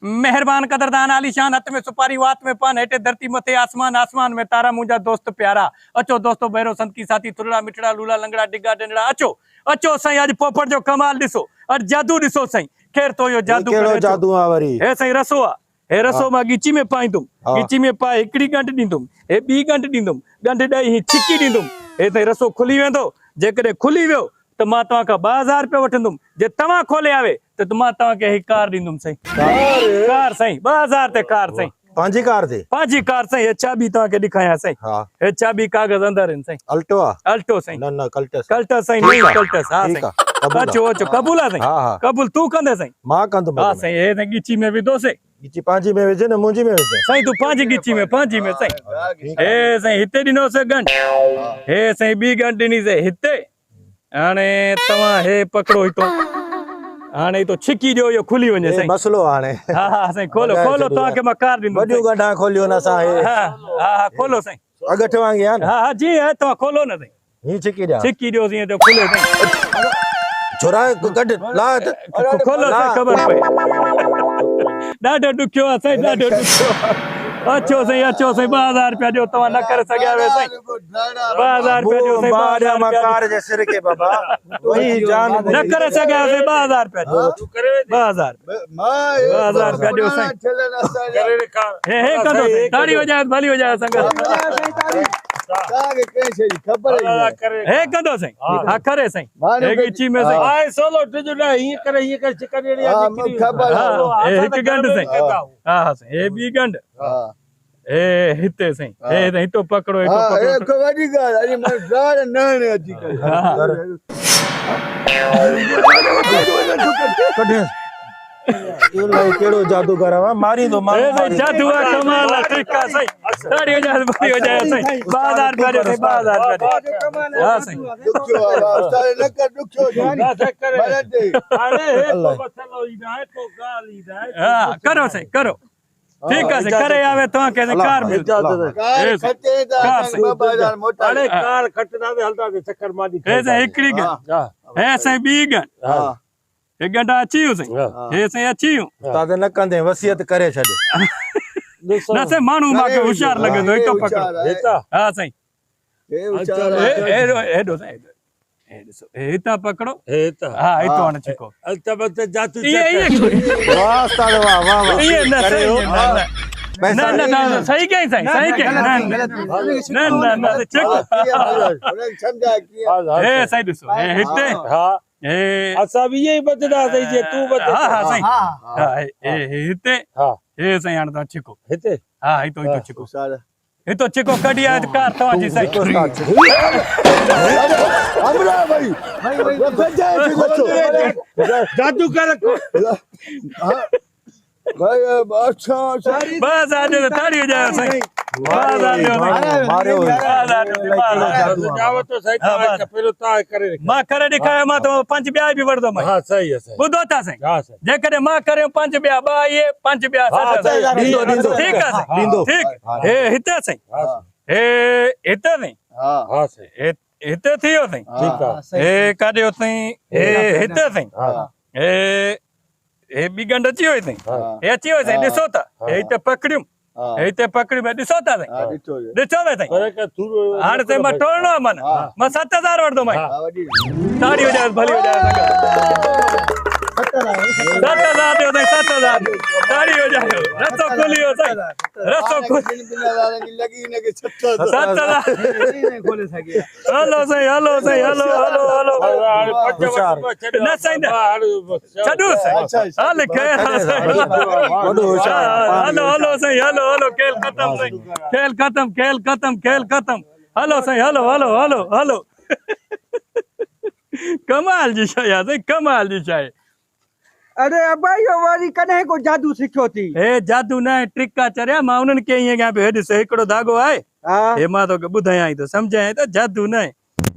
मेहरबान कदरदान आलीशान हथ में सुपारी वात में पान हेठे धरती मथे आसमान आसमान में तारा मुंजा दोस्त प्यारा अचो दोस्तों भैरो संत की साथी थुरड़ा मिठड़ा लूला लंगड़ा डिग्गा डंडड़ा अचो अचो साईं आज पोपट जो कमाल दिसो और जादू दिसो साईं खैर तो यो जादू केड़ो जादू आ वरी हे साईं रसो आ हे रसो मां गिची में पाईंदुम गिची में पाए हिकड़ी गंढ दींदुम हे बी गंढ दींदुम गंढ ॾेई ही छिकी दींदुम हे साईं रसो खुली वेंदो जेकॾहिं खुली वियो त मां तव्हां खां 2000 रुपया वठंदुमि जे तव्हां खोले आवे त मां तव्हांखे ही कार ॾींदुमि साईं कार साईं 2000 ते कार साईं पांजी कार ते पांजी कार साईं हे चाबी तव्हांखे ॾेखारियां साईं हां हे चाबी कागज़ अंदर आहिनि साईं अल्टो आ अल्टो साईं न कल्टस कल्टस साईं नहीं कल्टस हा ठीक साईं आ अचो अचो कबूल आहे साईं हा कबूल तूं कंदे साईं मां कंदुमि हा साईं हे साईं गिची में विधोसे गिची पांजी में विझे न मुंजी में विझे साईं तू पांजी गिची में पांजी में साईं हे साईं हिते ॾिनोसे गंढ हे साईं ॿी गंढ ॾिनीसे हिते हाणे तव्हां हे पकड़ो हितो हाणे तो छिकी जो यो खुली वञे साईं मसलो हाणे हा हा साईं खोलो खोलो तव्हांखे मां कार ॾींदुमि वडियो गंढा खोलियो न सा हे हा हा खोलो साईं अगठ वांगी आ न हा हा जी है तव्हां खोलो न साईं ही छिकी जा छिकी ॾियो साईं तो खुले साईं छोरा गड ला खोलो साईं ख़बर पए ॾाढो ॾुखियो आहे साईं ॾाढो ॾुखियो अचो साईं 2000 रुपया ॾियो तव्हां न करे सघिया वे साईं 2000 रुपया ॾियो साईं बाजा मकार जे सिर के बाबा वही जान न करे सघिया साईं 2000 रुपया ॾियो 2000 रुपया ॾियो साईं हे कंदो साईं ताड़ी वजाए भली वजाए संगत हे कंदो साईं हा करे साईं हे गिची में साईं आए सोलो तुझो ही कर चिकन एरिया निकरी हे हिकु गंढ साईं हा हा साईं हे ॿी गंढ हे हिते साईं हे हितो पकड़ो हितो पकड़ो वडी गाल अरे मन गाल न अची कढे ये लाई केड़ो जादू करावा मारी दो मारी ए जादू आ कमाल है ट्रिका साईं ताड़ी हो जाए बड़ी हो जाए साईं 2000 रुपया दे 2000 रुपया हां साईं दुखो सारे न कर दुखो ना करे अरे हे तो मसलो ही ना है तो गाल ही ना है हां करो साईं करो ठीक है करे आवे तो के कार मिल कार खटे दा 2000 मोटा अरे कार खटदा दे हलदा दे चक्कर मारी हे साईं हिकड़ी गन हे साईं बी गन हां एक घंटा अची हो साईं हे साईं अची हो तादे न कंदे वसियत करे छडे न से मानू माके होशियार लगे तो हितो पकड़ो हेता हां साईं हे उचार हे दो साईं हे ॾिसो हे हितां पकड़ो हेता हा हितो हाणे छिको अल्तबत जातू ये वाह उस्ताद वाह वाह वाह ये न सही न सही कहीं साईं सही कहीं न छिको समझा किया हे साईं ॾिसो हे हिते हां हे असा भी यही बदला सही जे तू बदल हा हा साईं हा हे हिते हां हे साईं हाणे तव्हां छिको हिते हा हितो छिको सारा हितो छिको कढी आहे कार तव्हांजी साईं हमरा भाई जादू कर भाई अच्छा सारी बस आज ताड़ी हो जाए साईं मारे जाओ तो सही था पहले ता करे मां करे दिखाया मां तो 5 ॿिया बि वठदो मां हां सही है सही ॿुधो था साईं हां सही जेकॾहिं मां करे 5 ॿिया 2 ये 5 ॿिया 7 ॾींदो ठीक आहे साईं ठीक हे हिते साईं हे हिते साईं हां हां सही हिते थियो साईं ठीक है हे काॾे हो साईं हे हिते साईं हे हे बी गंढ अची वई साईं हे अची वई साईं ॾिसो था हे हिते पकड़ियूं हे हिते पकड़ियूं ॾिसो था साईं ॾिसो था साईं पर का तू हाणे साईं मां टोलणो आहे मां 7000 वठंदो मां ताड़ी हो जाए भली हो जाए 7000 दियो साईं 7000 ताड़ी हो जाए रस्तो खोलियो साईं रस्तो खोल लगी ने के 7000 खोले सके हलो साईं हलो न साईं छॾो साईं हल खैर हलो साईं हलो खेल खत्म हलो साईं हलो कमाल जी शइ आहे साईं कमाल जी शइ अरे अब्बा यो वारी कने को जादू सिखियो थी हे जादू न ट्रिका चरिया मां उन्हनि खे ईअं कयां पियो हे ॾिसो हिकिड़ो धागो आहे हां हे मां तोखे ॿुधायां थो सम्झाए त जादू न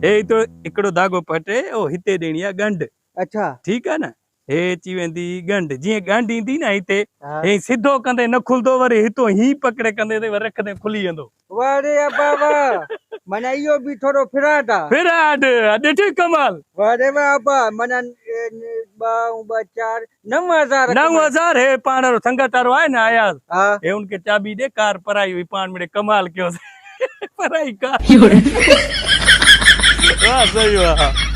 हे तो हिकिड़ो धागो पटे ओ हिते ॾियणी आहे गंढ अच्छा ठीकु आहे न हे अची वेंदी गंढ जीअं गंढ ईंदी न हिते हे सिधो कंदे न खुलंदो वरी हितो ही पकड़े कंदे ते रखंदे खुली वेंदो वारे अब्बा वाह मना इहो बि थोरो फिराट आहे फिराट ॾिठी कमाल अरे वाह अब्बा मना 4 9,000 9,000 हे पाण संगत वारो आहे न आयास हा हे उनखे चाबी ॾे कार पराई हुई पाण में कमाल कयोसीं पराई कार वाह सही वाह